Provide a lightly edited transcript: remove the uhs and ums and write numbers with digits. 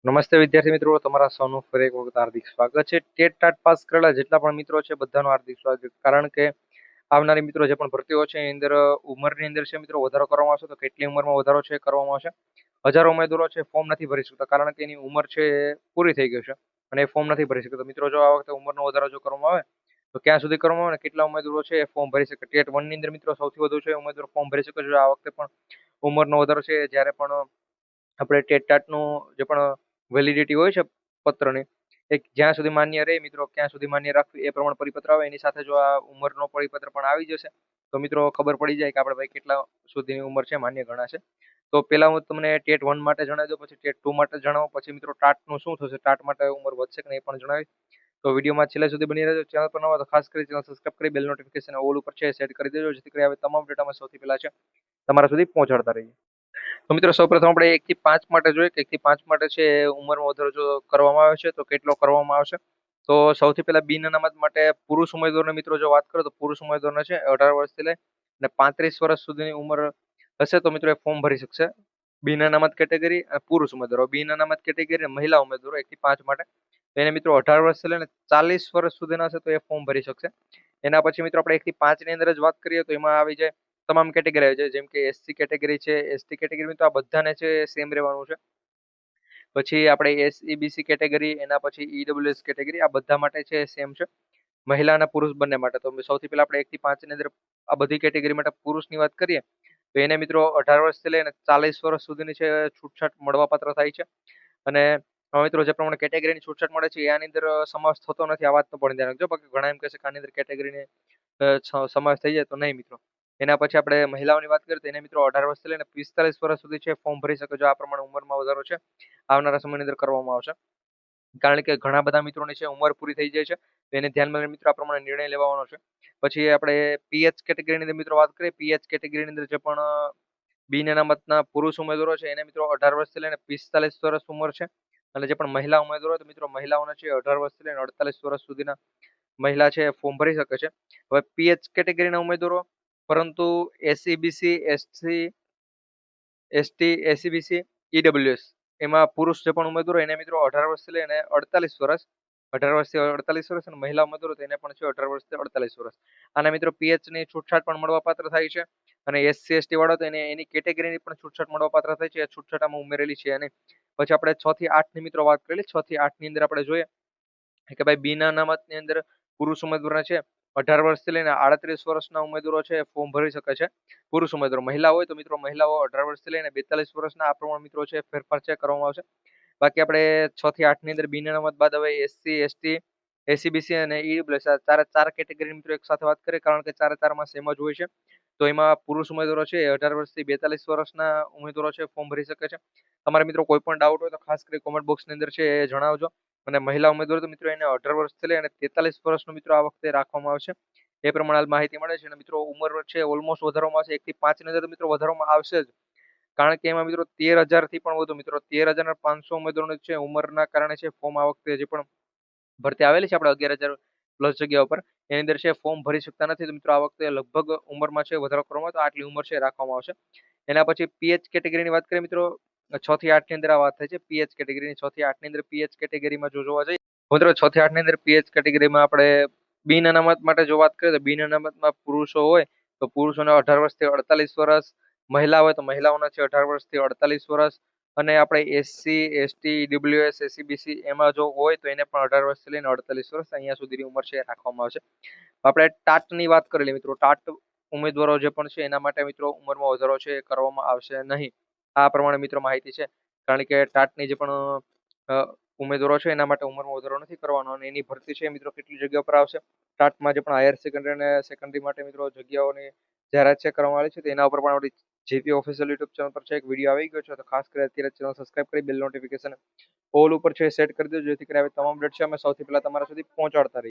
નમસ્તે વિદ્યાર્થી મિત્રો, તમારા સૌનું ફરી એક વખત હાર્દિક સ્વાગત છે. ટેટ ટાટ પાસ કરેલા જેટલા પણ મિત્રો છે બધાનું હાર્દિક સ્વાગત, કારણ કે આવનારી મિત્રો જે પણ ભરતીઓ છે એની અંદર ઉંમરની અંદર છે મિત્રો વધારો કરવામાં આવશે. તો કેટલી ઉંમરમાં વધારો છે કરવામાં આવશે? હજારો ઉમેદવારો છે ફોર્મ નથી ભરી શકતા, કારણ કે એની ઉંમર છે એ પૂરી થઈ ગઈ છે અને એ ફોર્મ નથી ભરી શકતા. મિત્રો જો આ વખતે ઉંમરનો વધારો જો કરવામાં આવે તો ક્યાં સુધી કરવામાં આવે ને કેટલા ઉમેદવારો છે એ ફોર્મ ભરી શકે? ટેટ 1 ની અંદર મિત્રો સૌથી વધુ છે ઉમેદવારો ફોર્મ ભરી શકે છે. આ વખતે પણ ઉંમરનો વધારો છે જ્યારે પણ આપણે ટેટ ટાટનું જે પણ વેલિડિટી હોય છે પત્રની, એ જ્યાં સુધી માન્ય રહે મિત્રો, ક્યાં સુધી માન્ય રાખવી એ પ્રમાણે પરિપત્ર આવે, એની સાથે જો આ ઉંમરનો પરિપત્ર પણ આવી જશે તો મિત્રો ખબર પડી જાય કે આપણે ભાઈ કેટલા સુધીની ઉંમર છે માન્ય ગણાશે. તો પેલા હું તમને ટેટ 1 માટે જણાવી દઉં, પછી ટેટ 2 માટે જણાવો, પછી મિત્રો ટાટનું શું થશે, ટાટ માટે ઉંમર વધશે કે નહીં એ પણ જણાવી. તો વિડીયોમાં છેલ્લે સુધી બની રહેજો. ચેનલ પર નવા તો ખાસ કરી ચેનલ સબસ્ક્રાઇબ કરી બેલ નોટિફિકેશન ઓલ ઉપર છે સેટ કરી દેજો, જેથી કરી આવે તમામ ડેટામાં સૌથી પહેલા છે તમારા સુધી પહોંચાડતા રહીએ. તો મિત્રો સૌપ્રથમ આપણે 1 થી 5 માટે જોઈએ કે 1 થી 5 માટે છે ઉંમરમાં વધારો જો કરવામાં આવે છે તો કેટલો કરવામાં આવશે. તો સૌથી પહેલા બિન અનામત માટે પુરુષ ઉમેદવારને મિત્રો જો વાત કરો તો પુરુષ ઉમેદવારને છે 18 વર્ષથી લઈ અને 35 વર્ષ સુધીની ઉંમર હશે તો મિત્રો એ ફોર્મ ભરી શકશે. બિન અનામત કેટેગરી અને પુરુષ ઉમેદવારો, બિન અનામત કેટેગરી અને મહિલા ઉમેદવારો 1 થી 5 માટે, તો એને મિત્રો 18 વર્ષથી લઈને 40 વર્ષ સુધીના હશે તો એ ફોર્મ ભરી શકશે. એના પછી મિત્રો આપણે 1 થી 5 ની અંદર જ વાત કરીએ તો એમાં આવી જાય તમામ કેટેગરી આવી જાય, જેમ કે એસસી કેટેગરી છે. એસટી કેટેગરી તો આ બધાને છે સેમ રહેવાનું છે. પછી આપણે એસઈબીસી કેટેગરી, એના પછી ઈડબ્લ્યુએસ કેટેગરી, આ બધા માટે છે સેમ છે, મહિલા અને પુરુષ બંને માટે. તો સૌથી પહેલા આપણે 1 થી 5 ની અંદર આ બધી કેટેગરી માટે પુરુષની વાત કરીએ તો એને મિત્રો 18 વર્ષથી લઈને 40 વર્ષ સુધીની છે છૂટછાટ મળવાપાત્ર થાય છે. અને મિત્રો જે પ્રમાણે કેટેગરીની છૂટછાટ મળે છે એ આની અંદર સમાવેશ થતો નથી, આ વાત તો પણ ધ્યાન રાખજો. બાકી ઘણા એમ કહેશે કે આની અંદર કેટેગરીને સમાવેશ થઈ જાય, તો નહીં મિત્રો. એના પછી આપણે મહિલાઓની વાત કરીએ તો એને મિત્રો 18 વર્ષથી લઈને 45 વર્ષ સુધી છે ફોર્મ ભરી શકે છે. આ પ્રમાણે ઉંમરમાં વધારો છે આવનારા સમયની અંદર કરવામાં આવશે, કારણ કે ઘણા બધા મિત્રોની છે ઉંમર પૂરી થઈ જાય છે, તો એને ધ્યાનમાં લઈને મિત્રો આ પ્રમાણે નિર્ણય લેવાનો છે. પછી આપણે પીએચ કેટેગરીની અંદર મિત્રો વાત કરીએ. પીએચ કેટેગરીની અંદર જે પણ બિન અનામતના પુરુષ ઉમેદવારો છે એને મિત્રો 18 વર્ષથી લઈને 45 વર્ષ ઉંમર છે. અને જે પણ મહિલા ઉમેદવારો તો મિત્રો મહિલાઓને છે 18 વર્ષથી લઈને 48 વર્ષ સુધીના મહિલા છે ફોર્મ ભરી શકે છે. હવે પીએચ કેટેગરીના ઉમેદવારો, પરંતુ SCBC, SC, ST, SEBC, EWS એમાં પુરુષ જે પણ ઉમેદવારો એને મિત્રો 18 વર્ષથી લઈને 48 વર્ષ, 18 વર્ષથી 48 વર્ષ, અને મહિલા ઉમેદવારો તો એને પણ છે 18 વર્ષથી 48 વર્ષ. આના મિત્રો પીએચ ની છૂટછાટ પણ મળવાપાત્ર થાય છે. અને એસસી એસટી વાળો તો એને એની કેટેગરીની પણ છૂટછાટ મળવાપાત્ર થાય છે. છૂટછાટ આમાં ઉમેરેલી છે. અને પછી આપણે 6 થી 8 ની મિત્રો વાત કરેલી. 6 થી 8 ની અંદર આપણે જોઈએ કે ભાઈ બિન અનામતની અંદર પુરુષ ઉમેદવારો છે 18 વર્ષથી લઈને 38 વર્ષના ઉમેદવારો છે ફોર્મ ભરી શકે છે. પુરુષ ઉમેદવારો, મહિલા હોય તો મિત્રો મહિલાઓ 18 વર્ષથી લઈને 42 વર્ષના, આ પ્રમાણે મિત્રો છે ફેરફાર છે કરવામાં આવશે. બાકી આપણે 6 થી 8 ની અંદર બિન અનામત બાદ હવે એસસી, એસટી, એસીબીસી અને ઈડબ્લ્યુએસ ચાર કેટેગરી મિત્રો એક સાથે વાત કરીએ, કારણ કે ચારે ચારમાં સેમ જ હોય છે. તો એમાં પુરુષ ઉમેદવારો છે 18 વર્ષથી 42 વર્ષના ઉમેદવારો છે ફોર્મ ભરી શકે છે. તમારે મિત્રો કોઈ પણ ડાઉટ હોય તો ખાસ કરી કોમેન્ટ બોક્સની અંદર છે એ જણાવજો. અને મહિલા ઉમેદવારો તો મિત્રો એને 18 વર્ષથી લઈને 43 વર્ષનો મિત્રો આ વખતે રાખવામાં આવશે, એ પ્રમાણે હાલ માહિતી મળે છે. અને મિત્રો ઉંમર છે ઓલમોસ્ટ વધારવામાં આવશે. 1 થી 5 ની અંદર તો મિત્રો વધારવામાં આવશે જ, કારણ કે એમાં મિત્રો 13,000 થી પણ વધુ મિત્રો 13,500 ઉમેદવારોની છે ઉંમરના કારણે છે ફોર્મ આ વખતે જે પણ ભરતી આવેલી છે આપણે 11,000 પ્લસ જગ્યા ઉપર, એની અંદર છે ફોર્મ ભરી શકતા નથી. તો મિત્રો આ વખતે લગભગ ઉંમરમાં છે વધારો કરવામાં આવે તો આટલી ઉંમર છે રાખવામાં આવશે. એના પછી પીએચ કેટેગરીની વાત કરીએ મિત્રો, 6 થી 8 ની અંદર આ વાત થાય છે પીએચ કેટેગરીની. 6 થી 8 ની અંદર પીએચ કેટેગરીમાં જો જોવા જઈએ મિત્રો, 6 થી 8 ની અંદર પીએચ કેટેગરીમાં આપણે બિન અનામત માટે જો વાત કરીએ તો બિન અનામતમાં પુરુષો હોય તો પુરુષોને 18 વર્ષથી 48 વર્ષ, મહિલા હોય તો મહિલાઓના છે 18 વર્ષથી 48 વર્ષ. અને આપણે એસસી, એસટી, ઈડબ્લ્યુએસ, એસીબીસી એમાં જો હોય તો એને પણ 18 વર્ષથી લઈને 48 વર્ષ અહીંયા સુધીની ઉંમર છે રાખવામાં આવશે. આપણે ટાટની વાત કરેલી મિત્રો, ટાટ ઉમેદવારો જે પણ છે એના માટે મિત્રો ઉંમરમાં વધારો છે એ કરવામાં આવશે નહીં. આ પ્રમાણે મિત્રો માહિતી છે, કારણ કે ટાટની જે પણ ઉમેદવારો છે એના માટે ઉંમરમાં વધારો નથી કરવાનો. અને એની ભરતી છે મિત્રો કેટલી જગ્યા પર આવશે, ટાટમાં જે પણ હાયર સેકન્ડરી અને સેકન્ડરી માટે મિત્રો જગ્યાઓની જાહેરાત છે કરવામાં આવી છે, તો એના ઉપર પણ આપણી જેપી ઓફિશિયલ યુટ્યુબ ચેનલ પર છે એક વિડીયો આવી ગયો છે. તો ખાસ કરી અત્યારે ચેનલ સબસ્ક્રાઇબ કરી બેલ નોટિફિકેશન ઓલ ઉપર છે સેટ કરી દેજો, જેથી કરી તમામ અપડેટ છે અમે સૌથી પહેલા તમારા સુધી પહોંચાડતા રહીએ.